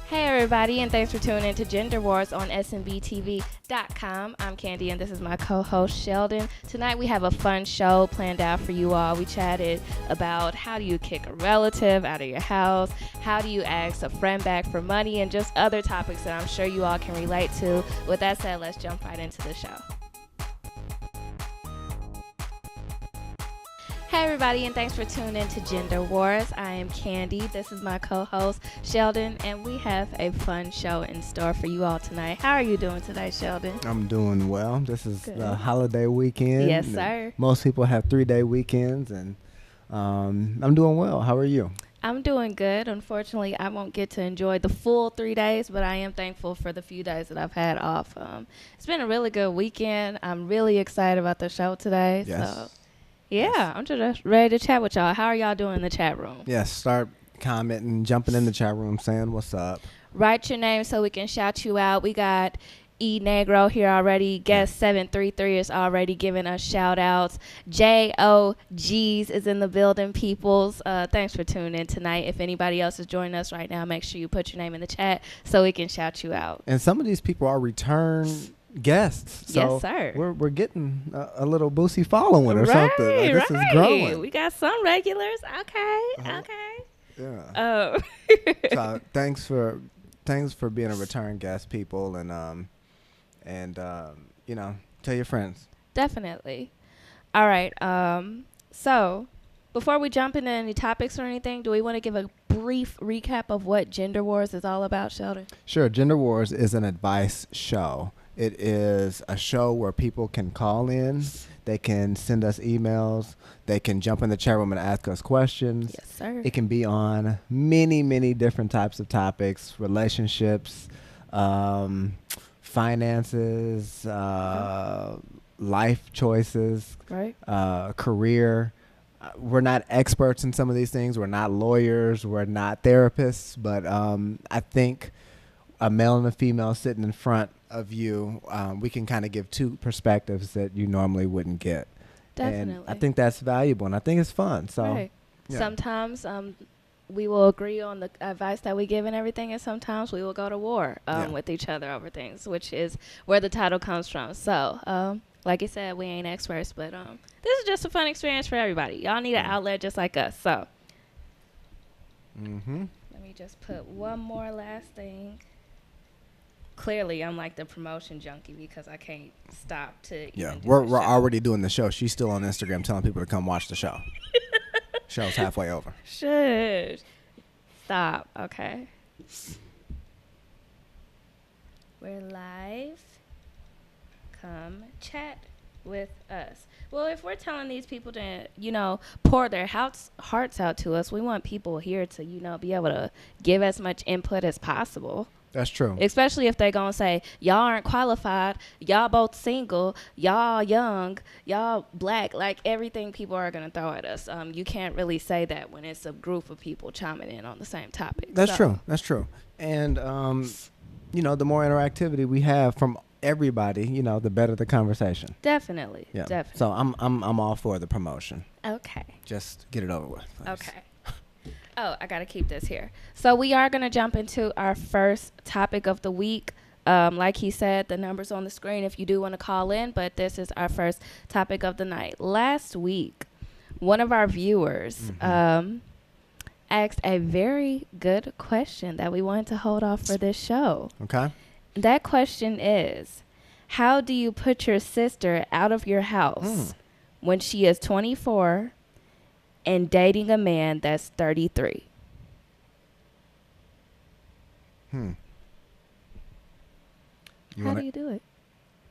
Hey everybody, and thanks for tuning in to Gender Wars on SNBTV.com. I'm Candy, and this is my co-host Sheldon. Tonight we have a fun show planned out for you all. We chatted about how do you kick a relative out of your house, how do you ask a friend back for money, and just other topics that I'm sure you all can relate to. With that said, let's jump right into the show. Hey everybody, and thanks for tuning in to Gender Wars. I am Candy. This is my co-host Sheldon, and we have a fun show in store for you all tonight. How are you doing today, Sheldon? I'm doing well. This is Good. the holiday weekend. Yes, sir. Most people have 3-day weekends, and I'm doing well. How are you? I'm doing good. Unfortunately, I won't get to enjoy the full 3 days, but I am thankful for the few days that I've had off. It's been a really good weekend. I'm really excited about the show today. Yes. So, yeah, I'm just ready to chat with y'all. How are y'all doing in the chat room? Yes, start commenting, jumping in the chat room, saying what's up. Write your name so we can shout you out. We got E Negro here already. Guest 733 is already giving us shout outs. JOGs is in the building, peoples. Thanks for tuning in tonight. If anybody else is joining us right now, make sure you put your name in the chat so we can shout you out. And some of these people are return guests. So yes, sir. We're getting a little Boosie following or something. Like, this is growing. We got some regulars. Okay. Yeah. Oh. So thanks for being a return guest, people, and tell your friends. Definitely. All right. So before we jump into any topics or anything, do we want to give a brief recap of what Gender Wars is all about, Sheldon? Sure. Gender Wars is an advice show. It is a show where people can call in. They can send us emails. They can jump in the chat room and ask us questions. Yes, sir. It can be on many, many different types of topics: relationships, finances, life choices, right? Career. We're not experts in some of these things. We're not lawyers. We're not therapists. But I think a male and a female sitting in front of you, we can kind of give two perspectives that you normally wouldn't get. Definitely. And I think that's valuable, and I think it's fun. So right. Yeah. Sometimes we will agree on the advice that we give and everything, and sometimes we will go to war with each other over things, which is where the title comes from. So, like I said, we ain't experts, but this is just a fun experience for everybody. Y'all need an outlet just like us. So let me just put one more last thing. Clearly, I'm like the promotion junkie because I can't stop to. Yeah, we're already doing the show. She's still on Instagram telling people to come watch the show. Show's halfway over. Shush. Stop. Okay. We're live. Come chat with us. Well, if we're telling these people to, pour their hearts out to us, we want people here to, be able to give as much input as possible. That's true. Especially if they're going to say, y'all aren't qualified, y'all both single, y'all young, y'all black, like everything people are going to throw at us. You can't really say that when it's a group of people chiming in on the same topic. That's true. That's true. And, the more interactivity we have from everybody, the better the conversation. Definitely. Yeah. Definitely. So I'm all for the promotion. Okay. Just get it over with. Please. Okay. Oh, I got to keep this here. So we are going to jump into our first topic of the week. Like he said, the number's on the screen if you do want to call in, but this is our first topic of the night. Last week, one of our viewers asked a very good question that we wanted to hold off for this show. Okay. That question is, how do you put your sister out of your house when she is 24 and dating a man that's 33? How do you do it?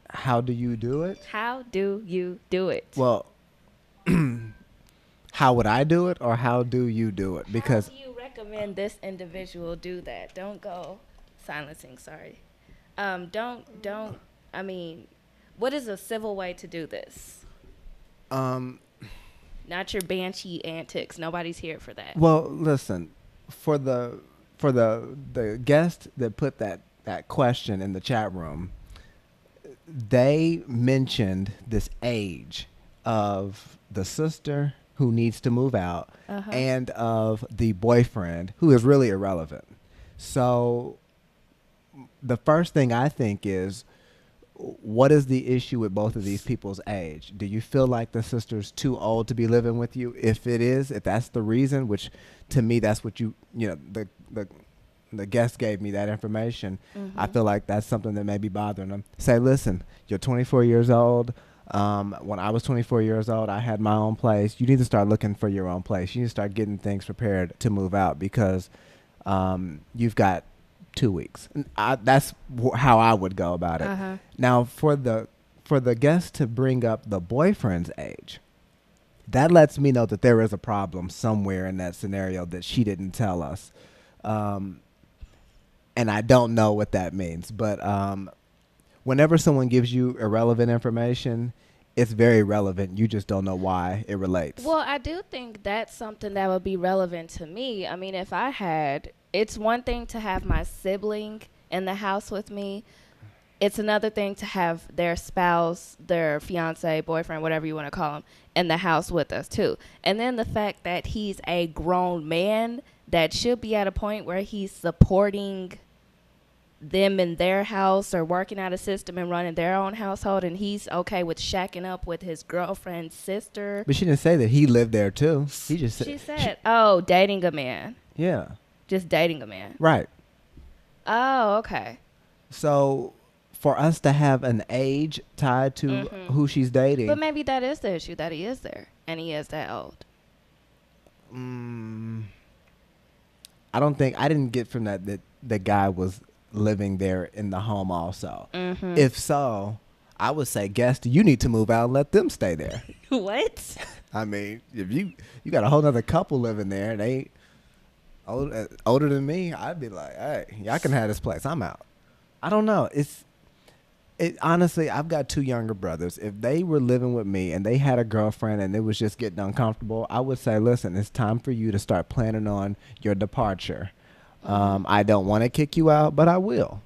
How do you do it? How do you do it? Well, how would I do it, or how do you do it? Because how do you recommend this individual do that? Don't go silencing. Sorry. Don't. I mean, what is a civil way to do this? Not your banshee antics. Nobody's here for that. Well, listen, for the guest that put that question in the chat room, they mentioned this age of the sister who needs to move out and of the boyfriend who is really irrelevant. So the first thing I think is, what is the issue with both of these people's age? Do you feel like the sister's too old to be living with you? If it is, if that's the reason, which to me that's what the guest gave me that information. I feel like that's something that may be bothering them. Say, listen, you're 24 years old. When I was 24 years old, I had my own place. You need to start looking for your own place. You need to start getting things prepared to move out because you've got 2 weeks. That's how I would go about it. Now, for the guest to bring up the boyfriend's age, that lets me know that there is a problem somewhere in that scenario that she didn't tell us. And I don't know what that means. But whenever someone gives you irrelevant information, it's very relevant. You just don't know why it relates. Well, I do think that's something that would be relevant to me. I mean, if I had, it's one thing to have my sibling in the house with me. It's another thing to have their spouse, their fiance, boyfriend, whatever you want to call him, in the house with us too. And then the fact that he's a grown man that should be at a point where he's supporting them in their house or working out a system and running their own household, and he's okay with shacking up with his girlfriend's sister. But she didn't say that he lived there too. She said, oh, dating a man. Yeah. Just dating a man. Right. Oh, okay. So for us to have an age tied to who she's dating. But maybe that is the issue, that he is there and he is that old. I didn't get from that the guy was living there in the home also. If so, I would say, guest, you need to move out and let them stay there. What? I mean, if you got a whole other couple living there and they older than me, I'd be like, hey, y'all can have this place. I'm out. I don't know. Honestly, I've got 2 younger brothers. If they were living with me and they had a girlfriend and it was just getting uncomfortable, I would say, listen, it's time for you to start planning on your departure. I don't want to kick you out, but I will.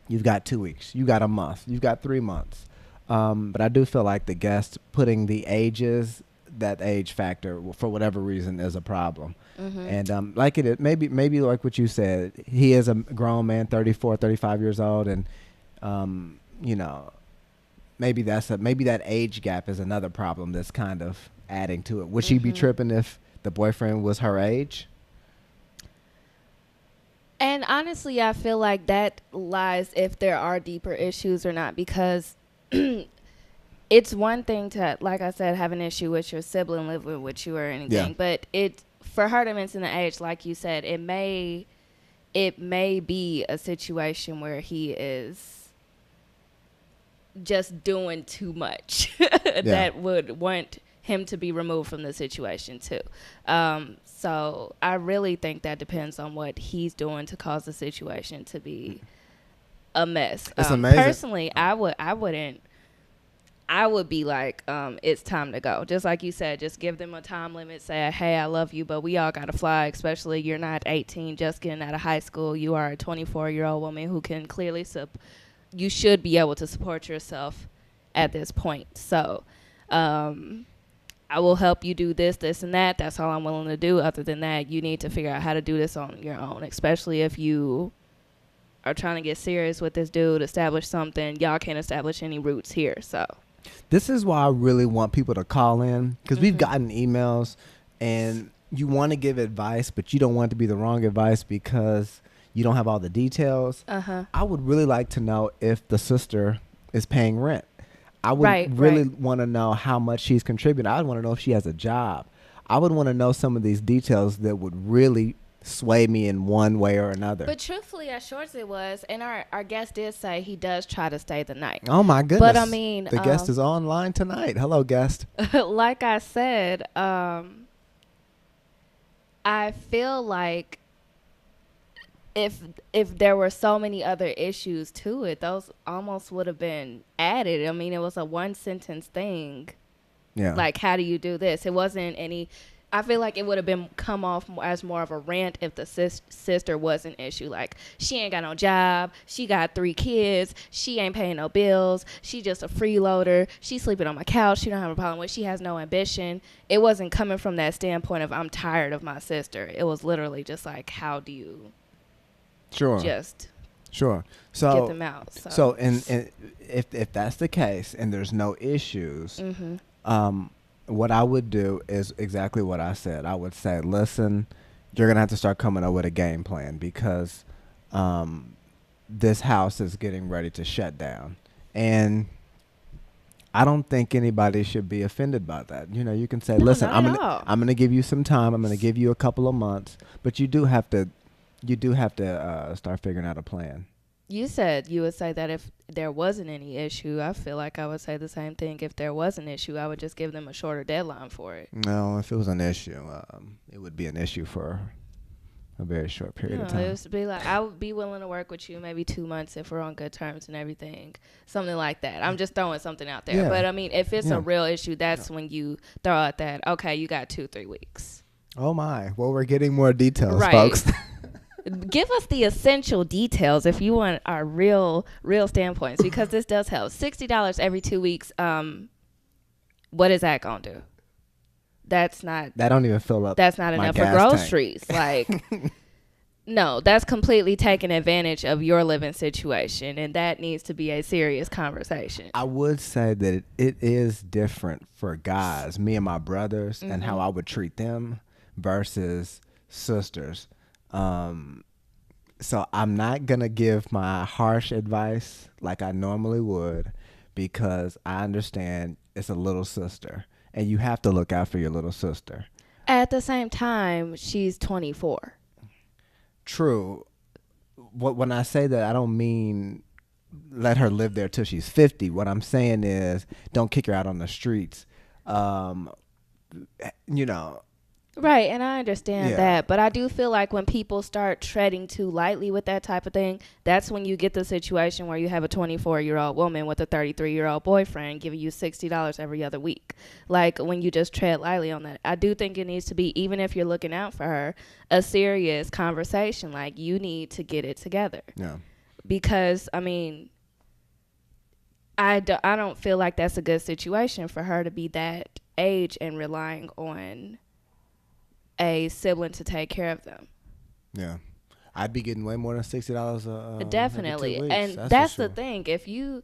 You've got 2 weeks. You got a month. You've got 3 months. But I do feel like the guest putting the ages, that age factor, for whatever reason, is a problem. And like it is, maybe like what you said, he is a grown man, 34, 35 years old, and maybe that age gap is another problem that's kind of adding to it. Would she be tripping if the boyfriend was her age? And honestly, I feel like that lies if there are deeper issues or not, because it's one thing to, like I said, have an issue with your sibling living with you or anything, but for her to mention the age, like you said, it may be a situation where he is just doing too much that would want him to be removed from the situation too. So I really think that depends on what he's doing to cause the situation to be a mess. It's amazing. Personally, I would be like, it's time to go. Just like you said, just give them a time limit. Say, hey, I love you, but we all got to fly, especially you're not 18, just getting out of high school. You are a 24-year-old woman who can clearly, you should be able to support yourself at this point. So I will help you do this, this, and that. That's all I'm willing to do. Other than that, you need to figure out how to do this on your own, especially if you are trying to get serious with this dude, establish something. Y'all can't establish any roots here, so. This is why I really want people to call in, because we've gotten emails and you want to give advice, but you don't want it to be the wrong advice because you don't have all the details. I would really like to know if the sister is paying rent. I would really want to know how much she's contributing. I would want to know if she has a job. I would want to know some of these details that would really sway me in one way or another. But truthfully, as short as it was, and our guest did say he does try to stay the night. Oh my goodness. But I mean, the guest is online tonight. Hello, guest. Like I said, I feel like if there were so many other issues to it, those almost would have been added. I mean, it was a one sentence thing. Yeah. Like, how do you do this? It wasn't any. I feel like it would have come off as more of a rant if the sister was an issue. Like, she ain't got no job. She got 3 kids. She ain't paying no bills. She just a freeloader. She sleeping on my couch. She don't have a problem with. She has no ambition. It wasn't coming from that standpoint of I'm tired of my sister. It was literally just like, how do you Sure. just Sure. get So them out. So, and if that's the case and there's no issues, mm-hmm. what I would do is exactly what I said. I would say, listen, you're gonna have to start coming up with a game plan because this house is getting ready to shut down, and I don't think anybody should be offended by that. You know, you can say, No, listen, not at all. I'm gonna give you some time. I'm gonna give you a couple of months, but you do have to start figuring out a plan. You said you would say that if there wasn't any issue. I feel like I would say the same thing. If there was an issue, I would just give them a shorter deadline for it. No, if it was an issue, it would be an issue for a very short period of It time. would be like I would be willing to work with you maybe 2 months if we're on good terms and everything, something like that. I'm just throwing something out there. Yeah. But I mean, if it's Yeah. a real issue, that's when you throw out that okay, you got 2-3 weeks. Oh my! Well, we're getting more details, Right. folks. Give us the essential details if you want our real standpoints, because this does help. $60 every 2 weeks. What is that gonna do? That's not. That don't even fill up. That's not my enough for gas tank. groceries. Like, no, that's completely taking advantage of your living situation, and that needs to be a serious conversation. I would say that it is different for guys, me and my brothers, and how I would treat them versus sisters. So I'm not gonna give my harsh advice like I normally would, because I understand it's a little sister, and you have to look out for your little sister. At the same time, she's 24. True. When I say that, I don't mean let her live there till she's 50. What I'm saying is don't kick her out on the streets. You know. Right, and I understand Yeah. that, but I do feel like when people start treading too lightly with that type of thing, that's when you get the situation where you have a 24-year-old woman with a 33-year-old boyfriend giving you $60 every other week. Like, when you just tread lightly on that. I do think it needs to be, even if you're looking out for her, a serious conversation. Like, you need to get it together. Yeah. Because, I mean, I don't feel like that's a good situation for her to be that age and relying on a sibling to take care of them. Yeah. I'd be getting way more than $60 Definitely. every 2 weeks, And that's the for sure. thing. If you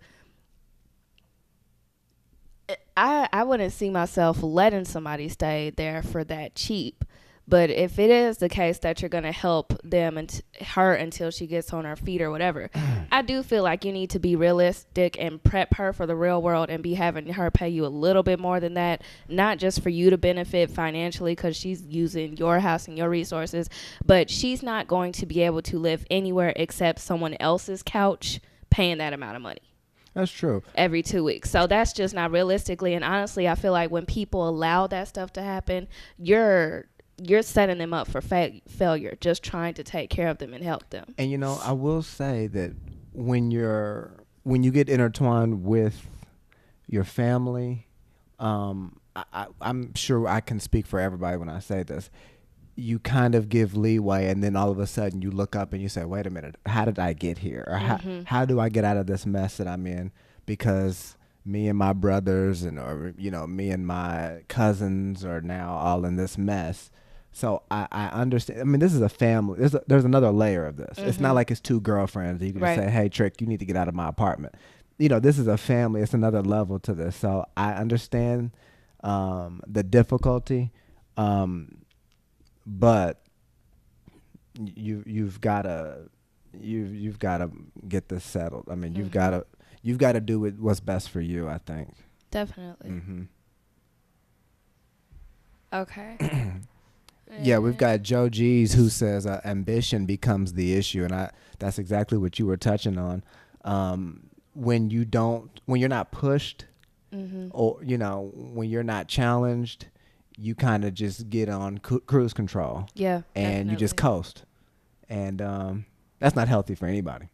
I wouldn't see myself letting somebody stay there for that cheap. But if it is the case that you're going to help them and her until she gets on her feet or whatever, I do feel like you need to be realistic and prep her for the real world and be having her pay you a little bit more than that, not just for you to benefit financially because she's using your house and your resources, but she's not going to be able to live anywhere except someone else's couch paying that amount of money. That's true. Every 2 weeks. So that's just not realistically. And honestly, I feel like when people allow that stuff to happen, you're setting them up for failure, just trying to take care of them and help them. And you know, I will say that when you get intertwined with your family, I'm sure I can speak for everybody when I say this. You kind of give leeway, and then all of a sudden you look up and you say, "Wait a minute, how did I get here? Or how do I get out of this mess that I'm in?" Because me and my brothers or me and my cousins are now all in this mess. So I understand. I mean, this is a family. There's another layer of this. It's not like it's two girlfriends. You can just say, "Hey, Trick, you need to get out of my apartment." This is a family. It's another level to this. So I understand the difficulty, but you've got to get this settled. I mean, you've got to do what's best for you, I think. Definitely. Mm-hmm. Okay. Yeah, we've got Joe G's who says ambition becomes the issue, and that's exactly what you were touching on. When you're not pushed, or when you're not challenged, you kind of just get on cruise control. Yeah, and definitely. you just coast, and that's not healthy for anybody.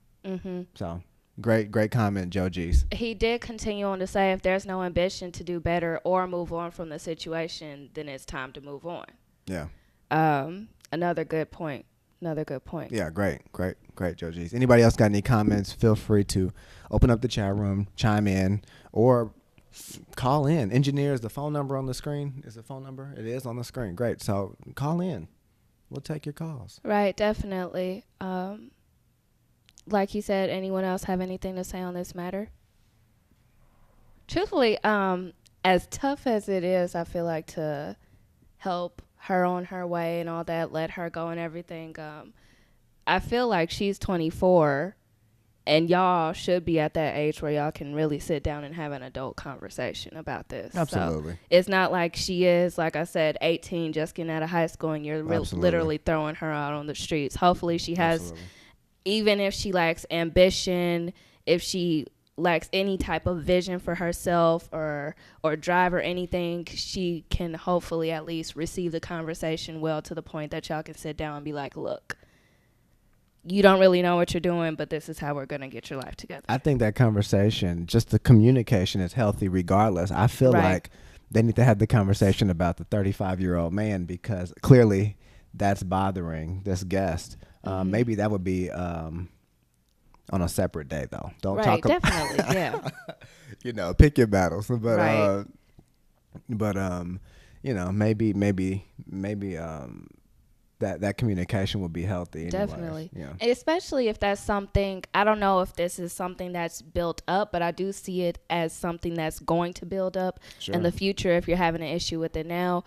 So great comment, Joe G's. He did continue on to say, if there's no ambition to do better or move on from the situation, then it's time to move on. Yeah. Another good point. Yeah, great, Joe G's. Anybody else got any comments? Feel free to open up the chat room, chime in, or call in. Engineers, the phone number on the screen is the phone number. It is on the screen. Great. So call in. We'll take your calls. Right, definitely. like you said, anyone else have anything to say on this matter? Truthfully, as tough as it is, I feel like to help her on her way and all that, let her go and everything. I feel like she's 24 and y'all should be at that age where y'all can really sit down and have an adult conversation about this. Absolutely. So it's not like she is, like I said, 18, just getting out of high school, and you're literally throwing her out on the streets. Hopefully she has, even if she lacks ambition, if she lacks any type of vision for herself or drive or anything, she can hopefully at least receive the conversation well, to the point that y'all can sit down and be like, look, you don't really know what you're doing, but this is how we're going to get your life together. I think that conversation, just the communication, is healthy regardless. I feel like they need to have the conversation about the 35-year-old man, because clearly that's bothering this guest. Maybe that would be on a separate day, though. Don't talk about definitely, yeah. You know, pick your battles. But you know, maybe that communication will be healthy anyways. Definitely. Yeah. Especially if that's something, I don't know if this is something that's built up, but I do see it as something that's going to build up in the future. If you're having an issue with it now,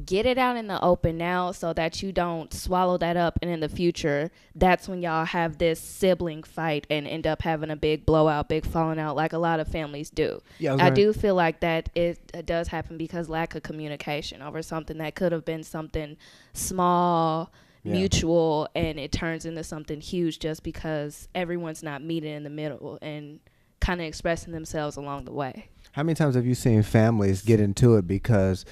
get it out in the open now, so that you don't swallow that up, and in the future, that's when y'all have this sibling fight and end up having a big blowout, big falling out, like a lot of families do. Yeah, I do feel like that it does happen because lack of communication over something that could have been something small, mutual, and it turns into something huge just because everyone's not meeting in the middle and kind of expressing themselves along the way. How many times have you seen families get into it because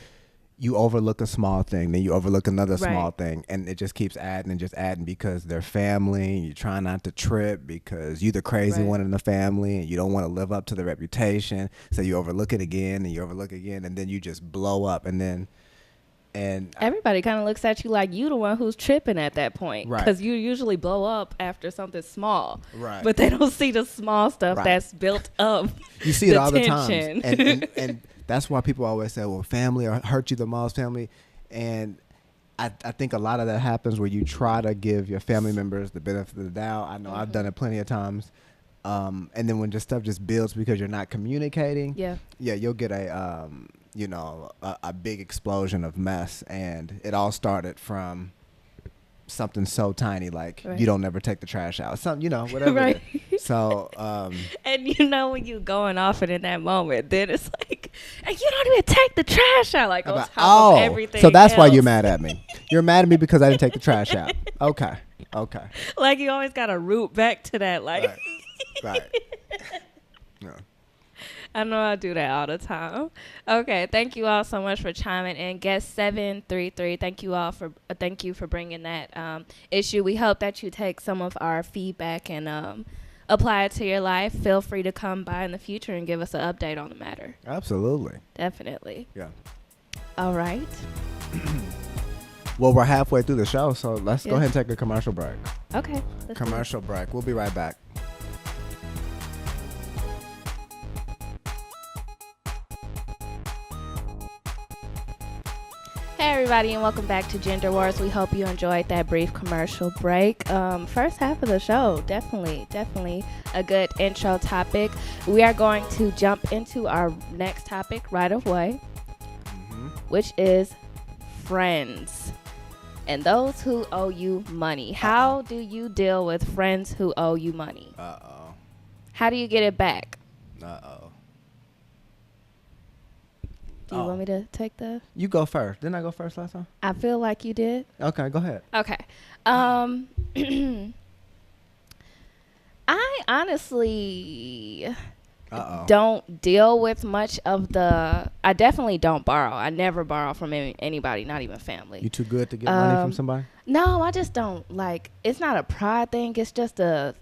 you overlook a small thing, then you overlook another small thing, and it just keeps adding and just adding because they're family, and you try not to trip because you're the crazy one in the family, and you don't want to live up to the reputation, so you overlook it again, and you overlook again, and then you just blow up, and everybody kind of looks at you like you the one who's tripping at that point, because you usually blow up after something small, but they don't see the small stuff that's built up. You see it all the time, and that's why people always say, well, family hurt you the most, family. And I think a lot of that happens where you try to give your family members the benefit of the doubt. I know I've done it plenty of times. And then when just stuff just builds because you're not communicating, you'll get a big explosion of mess. And it all started from something so tiny, like you don't never take the trash out, something, whatever. So and when you going off it in that moment, then it's like, and you don't even take the trash out, like on top of everything so that's else. Why you're mad at me. You're mad at me because I didn't take the trash out. Okay Like you always gotta root back to that, like right. No. I know I do that all the time. Okay, thank you all so much for chiming in. Guest 733, thank you for bringing that issue. We hope that you take some of our feedback and apply it to your life. Feel free to come by in the future and give us an update on the matter. Absolutely. Definitely. Yeah. All right. Well, we're halfway through the show, so let's go ahead and take a commercial break. Okay. Commercial break. We'll be right back. Hey everybody, and welcome back to Gender Wars. We hope you enjoyed that brief commercial break. First half of the show, definitely a good intro topic. We are going to jump into our next topic right away, which is friends and those who owe you money. How do you deal with friends who owe you money? How do you get it back? Do you want me to take the... You go first. Didn't I go first last time? I feel like you did. Okay, go ahead. Okay. I honestly don't deal with much of the... I definitely don't borrow. I never borrow from anybody, not even family. You too good to get money from somebody? No, I just don't. Like, it's not a pride thing. It's just a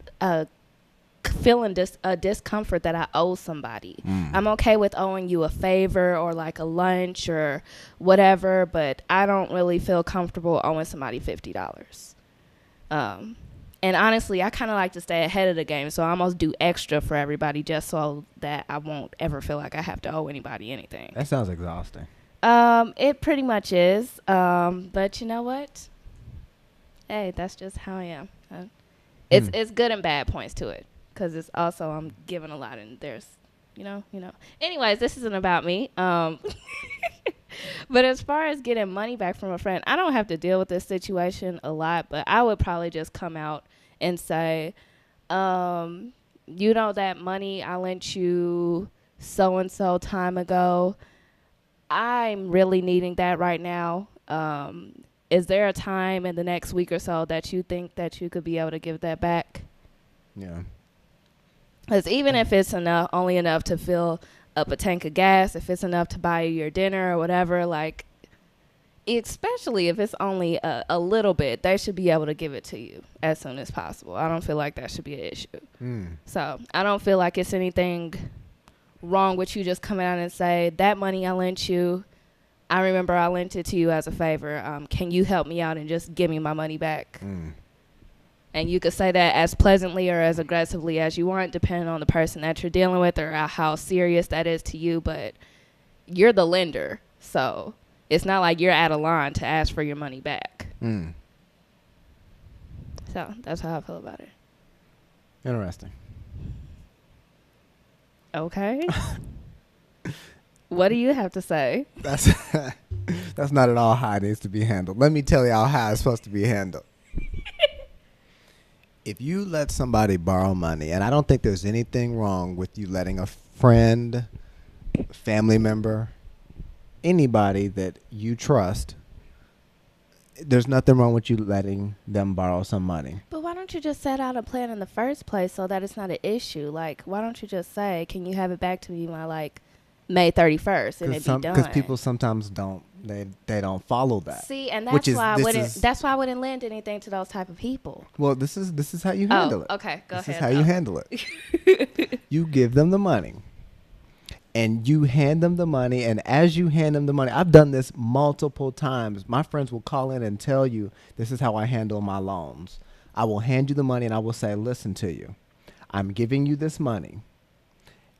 feeling a discomfort that I owe somebody. I'm okay with owing you a favor or like a lunch or whatever, but I don't really feel comfortable owing somebody $50. And honestly, I kind of like to stay ahead of the game, so I almost do extra for everybody just so that I won't ever feel like I have to owe anybody anything. That sounds exhausting. It pretty much is. But you know what? Hey, that's just how I am. It's good and bad points to it, because it's also I'm giving a lot, and there's Anyways, this isn't about me. But as far as getting money back from a friend, I don't have to deal with this situation a lot, but I would probably just come out and say, that money I lent you so and so time ago, I'm really needing that right now. Is there a time in the next week or so that you think that you could be able to give that back? Yeah. Because even if it's only enough to fill up a tank of gas, if it's enough to buy you your dinner or whatever, like, especially if it's only a little bit, they should be able to give it to you as soon as possible. I don't feel like that should be an issue. So I don't feel like it's anything wrong with you just coming out and say, that money I lent you, I remember I lent it to you as a favor. Can you help me out and just give me my money back? And you could say that as pleasantly or as aggressively as you want, depending on the person that you're dealing with or how serious that is to you. But you're the lender, so it's not like you're out of line to ask for your money back. So that's how I feel about it. Interesting. Okay. What do you have to say? That's not at all how it needs to be handled. Let me tell y'all how it's supposed to be handled. If you let somebody borrow money, and I don't think there's anything wrong with you letting a friend, family member, anybody that you trust, there's nothing wrong with you letting them borrow some money. But why don't you just set out a plan in the first place so that it's not an issue? Like, why don't you just say, can you have it back to me by, May 31st, and it be done? Because people sometimes don't. They don't follow that. See, and that's why I wouldn't lend anything to those type of people. Well, this is how you handle it. Okay, go ahead. This is how you handle it. You give them the money, and you hand them the money. And as you hand them the money, I've done this multiple times. My friends will call in and tell you, this is how I handle my loans. I will hand you the money, and I will say, listen to you. I'm giving you this money.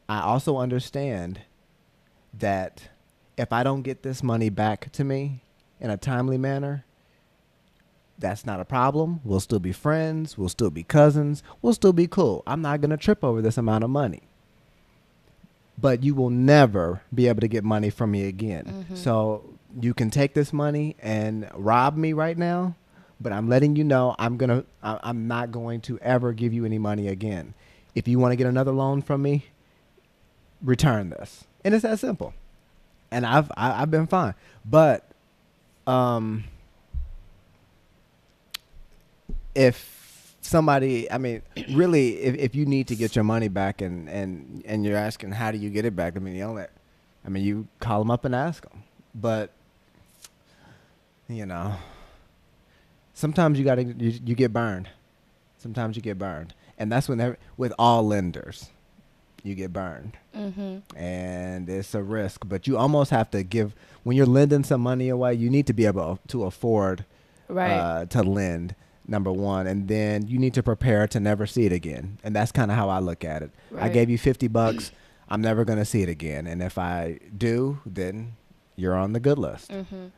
I also understand that if I don't get this money back to me in a timely manner, that's not a problem. We'll still be friends. We'll still be cousins. We'll still be cool. I'm not going to trip over this amount of money. But you will never be able to get money from me again. So you can take this money and rob me right now, but I'm letting you know I'm not going to ever give you any money again. If you want to get another loan from me, return this. And it's that simple. And I've been fine. But if somebody, I mean, really, if you need to get your money back and you're asking how do you get it back, you call them up and ask them. But sometimes you get burned. Sometimes you get burned, and that's with all lenders. You get burned. And it's a risk, but you almost have to give, when you're lending some money away, you need to be able to afford to lend, number one, and then you need to prepare to never see it again. And that's kind of how I look at it. I gave you $50. I'm never going to see it again. And if I do, then you're on the good list.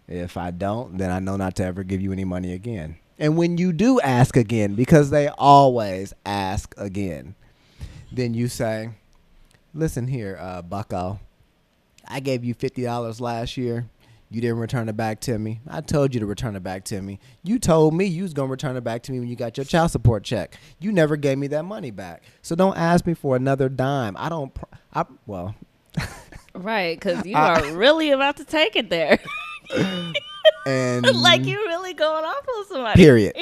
If I don't, then I know not to ever give you any money again. And when you do ask again, because they always ask again, then you say, listen here, bucko, I gave you $50 last year. You didn't return it back to me. I told you to return it back to me. You told me you was going to return it back to me when you got your child support check. You never gave me that money back. So don't ask me for another dime. Right, because you are really about to take it there. And like you're really going off on somebody. Period.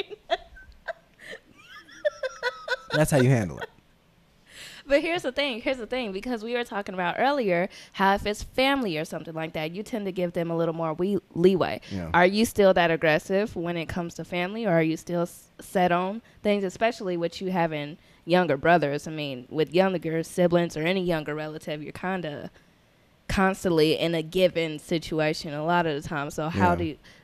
That's how you handle it. But here's the thing, because we were talking about earlier how if it's family or something like that, you tend to give them a little more leeway. Yeah. Are you still that aggressive when it comes to family, or are you still set on things, especially with you having younger brothers? I mean, with younger siblings or any younger relative, you're kind of constantly in a given situation a lot of the time. So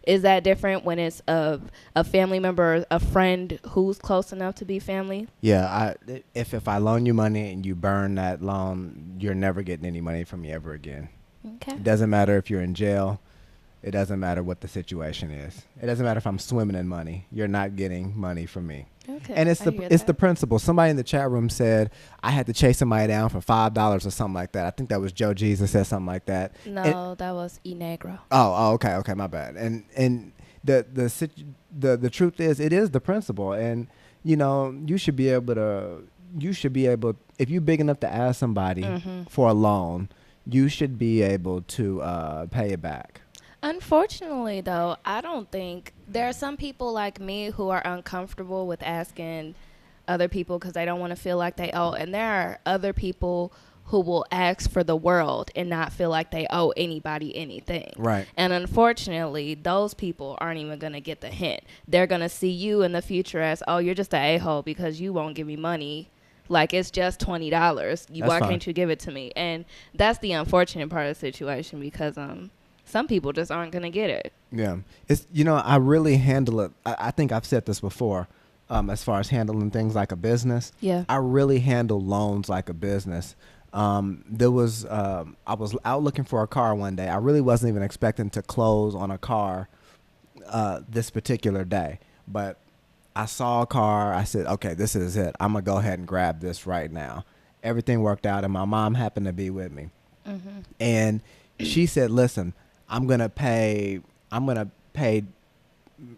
is that different when it's a family member, a friend who's close enough to be family? Yeah, if I loan you money and you burn that loan, you're never getting any money from me ever again. Okay. It doesn't matter if you're in jail. It doesn't matter what the situation is. It doesn't matter if I'm swimming in money. You're not getting money from me. Okay, And I hear it's the that. principle. Somebody in the chat room said I had to chase somebody down for $5 or something like that. I think that was Joe Jesus said something like that. And No, that was E Negro. okay, my bad. And the truth is, it is the principle, and you should be able to. You should be able, if you're big enough to ask somebody Hmm. for a loan, you should be able to pay it back. Unfortunately, though, I don't think there are some people like me who are uncomfortable with asking other people because they don't want to feel like they owe. And there are other people who will ask for the world and not feel like they owe anybody anything. Right. And unfortunately, those people aren't even going to get the hint. They're going to see you in the future as, oh, you're just an a-hole because you won't give me money. Like, it's just $20. That's Why fine. can't you give it to me? And that's the unfortunate part of the situation because some people just aren't going to get it. Yeah. It's I really handle it. I think I've said this before. As far as handling things like a business, Yeah. I really handle loans like a business. I was out looking for a car one day. I really wasn't even expecting to close on a car this particular day, but I saw a car. I said, okay, this is it. I'm going to go ahead and grab this right now. Everything worked out, and my mom happened to be with me. Mm-hmm. And she said, listen, I'm going to pay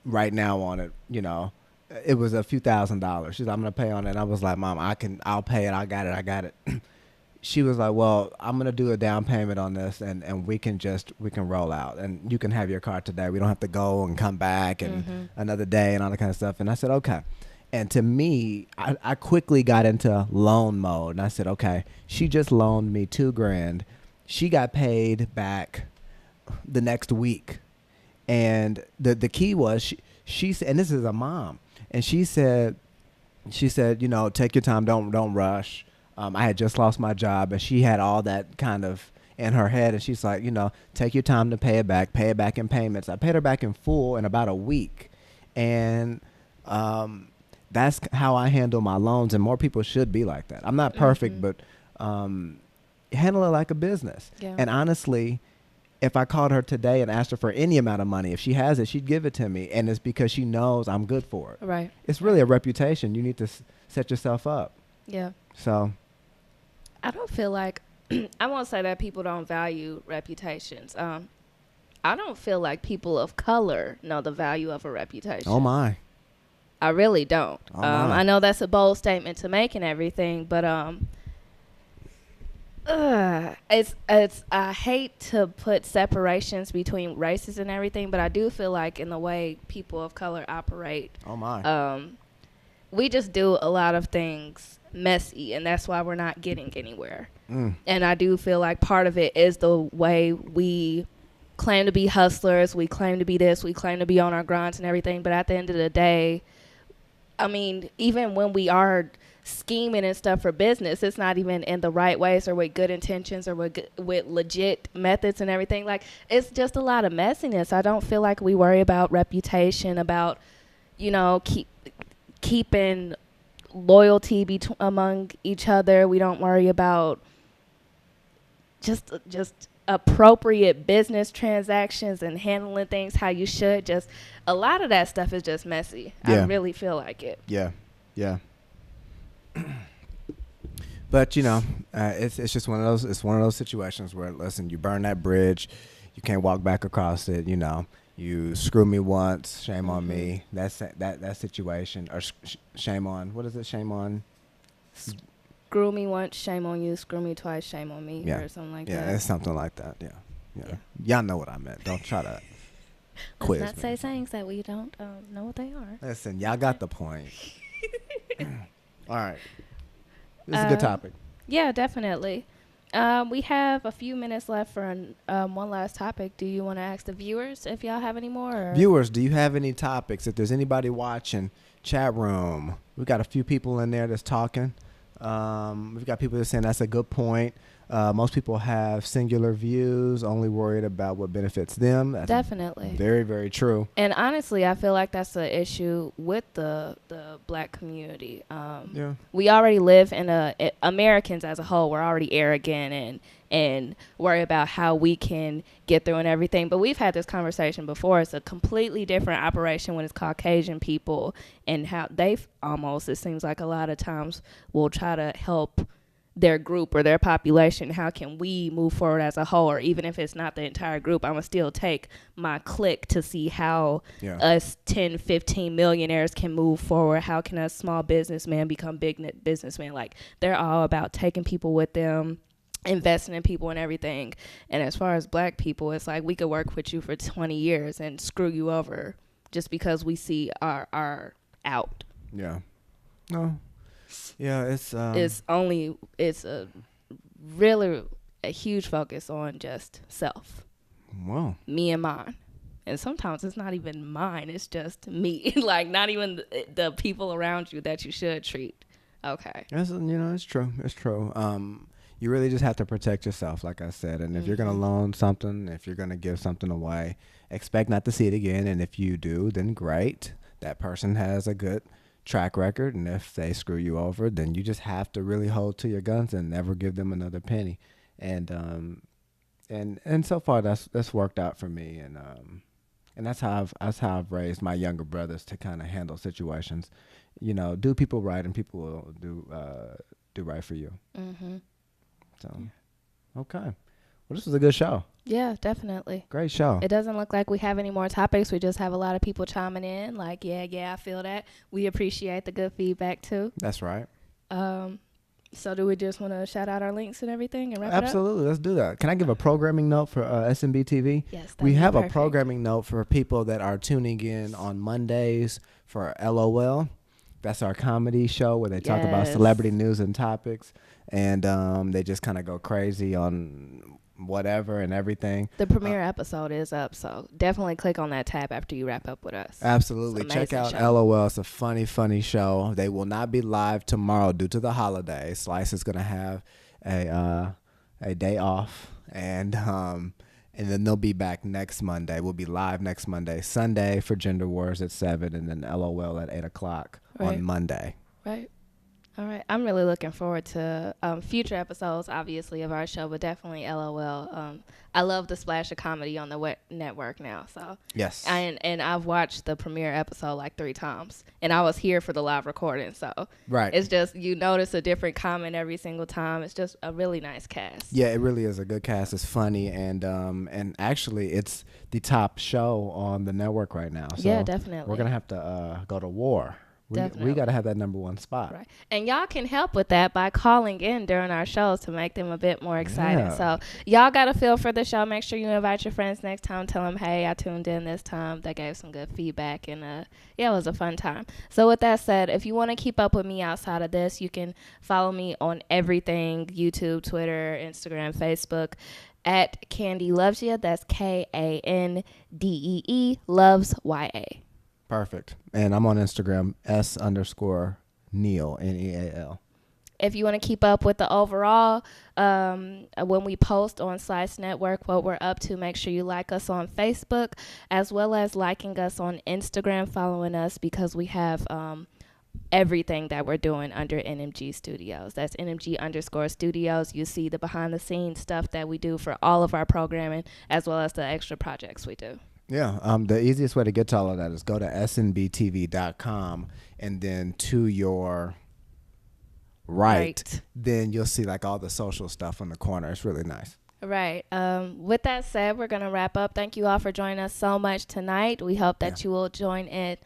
right now on it. It was a few $1,000s. She said, I'm going to pay on it. And I was like, Mom, I'll pay it. I got it. She was like, well, I'm going to do a down payment on this and we can roll out and you can have your car today. We don't have to go and come back and another day and all that kind of stuff. And I said, okay. And to me, I quickly got into loan mode and I said, okay, she just loaned me $2,000. She got paid back the next week. And the key was she said, and this is a mom, and she said, take your time. Don't rush. I had just lost my job, and she had all that kind of in her head, and she's like, take your time to pay it back in payments. I paid her back in full in about a week, and that's how I handle my loans, and more people should be like that. I'm not perfect, but handle it like a business. Yeah. And honestly, if I called her today and asked her for any amount of money, if she has it, she'd give it to me, and it's because she knows I'm good for it. Right. It's really a reputation. You need to set yourself up. Yeah. So I don't feel like I won't say that people don't value reputations. I don't feel like people of color know the value of a reputation. oh my. I really don't. Oh my. I know that's a bold statement to make and everything, but it's I hate to put separations between races and everything, but I do feel like in the way people of color operate, Oh my. we just do a lot of things messy, and that's why we're not getting anywhere. And I do feel like part of it is the way we claim to be hustlers, we claim to be this, we claim to be on our grinds and everything, but at the end of the day, I mean, even when we are scheming and stuff for business, it's not even in the right ways or with good intentions or with legit methods and everything. Like, it's just a lot of messiness. I don't feel like we worry about reputation, about, keeping loyalty among each other. We don't worry about just appropriate business transactions and handling things how you should. Just a lot of that stuff is just messy. Yeah. I really feel like it. Yeah. But it's just one of those. It's one of those situations where, listen, you burn that bridge, you can't walk back across it. You screw me once, shame on me. That's that situation. Or shame on, what is it? Shame on. Screw me once, shame on you. Screw me twice, shame on me. Yeah. Or something like Yeah, that. it's something like that. Yeah. Y'all know what I meant. Don't try to quiz Let's not me. say things that we don't know what they are. Listen, y'all got the point. All right. This is a good topic. Yeah, definitely. We have a few minutes left for one last topic. Do you want to ask the viewers if y'all have any more? Or? Viewers, do you have any topics? If there's anybody watching, chat room. We've got a few people in there that's talking. We've got people that are saying that's a good point. Most people have singular views, only worried about what benefits them. That's Definitely. very, very true. And honestly, I feel like that's an issue with the black community. Yeah. We already live in Americans as a whole. We're already arrogant and worry about how we can get through and everything. But we've had this conversation before. It's a completely different operation when it's Caucasian people and how they've almost, it seems like a lot of times, will try to help their group or their population. How can we move forward as a whole? Or even if it's not the entire group, I'm going to still take my clique to see how us 10, 15 millionaires can move forward. How can a small businessman become big businessman? Like, they're all about taking people with them, investing in people and everything. And as far as black people, it's like we could work with you for 20 years and screw you over just because we see our out. Yeah. No. Yeah, it's a really a huge focus on just self. Wow. Me and mine. And sometimes it's not even mine, it's just me. Like, not even the people around you that you should treat. Okay. It's true. It's true. You really just have to protect yourself, like I said. And if you're going to loan something, if you're going to give something away, expect not to see it again. And if you do, then great. That person has a good track record. And if they screw you over, then you just have to really hold to your guns and never give them another penny. And so far that's worked out for me. And that's how I've raised my younger brothers to kind of handle situations. Do people right, and people will do right for you. Mm-hmm. So, okay. Well, this was a good show. Yeah, definitely. Great show. It doesn't look like we have any more topics. We just have a lot of people chiming in. Like, yeah, I feel that. We appreciate the good feedback, too. That's right. So do we just want to shout out our links and everything and wrap Absolutely. Let's do that. Can I give a programming note for SNBTV? Yes. We have a programming note for people that are tuning in on Mondays for LOL. That's our comedy show where they talk about celebrity news and topics. And they just kind of go crazy on whatever and everything. The premiere episode is up, so definitely click on that tab after you wrap up with us. Absolutely. Check out LOL. It's a funny show. They will not be live tomorrow due to the holiday. Slice is going to have a day off, and then they'll be back next Monday. We'll be live next Monday. Sunday for Gender Wars at 7, and then LOL at 8 o'clock on Monday. Right. All right. I'm really looking forward to future episodes, obviously, of our show, but definitely LOL. I love the splash of comedy on the network now. So yes. And I've watched the premiere episode like 3 times, and I was here for the live recording. So right. It's just you notice a different comment every single time. It's just a really nice cast. Yeah, it really is a good cast. It's funny, and actually, it's the top show on the network right now. So yeah, definitely. We're gonna have to go to war. We got to have that number 1 spot. Right. And y'all can help with that by calling in during our shows to make them a bit more excited. Yeah. So y'all got a feel for the show. Make sure you invite your friends next time. Tell them, hey, I tuned in this time. They gave some good feedback. And, it was a fun time. So with that said, if you want to keep up with me outside of this, you can follow me on everything, YouTube, Twitter, Instagram, Facebook, at Candy Loves Ya. That's KANDEE, loves YA. Perfect. And I'm on Instagram, S_Neal, NEAL. If you want to keep up with the overall, when we post on Slice Network what we're up to, make sure you like us on Facebook, as well as liking us on Instagram, following us, because we have everything that we're doing under NMG Studios. That's NMG_Studios. You see the behind-the-scenes stuff that we do for all of our programming, as well as the extra projects we do. Yeah, the easiest way to get to all of that is go to snbtv.com, and then to your right, then you'll see like all the social stuff on the corner. It's really nice. Right. With that said, we're going to wrap up. Thank you all for joining us so much tonight. We hope that you will tune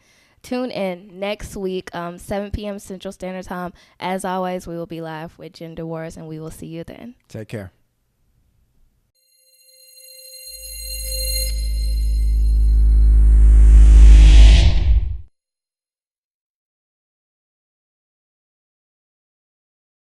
in next week, 7 p.m. Central Standard Time. As always, we will be live with Gender Wars, and we will see you then. Take care.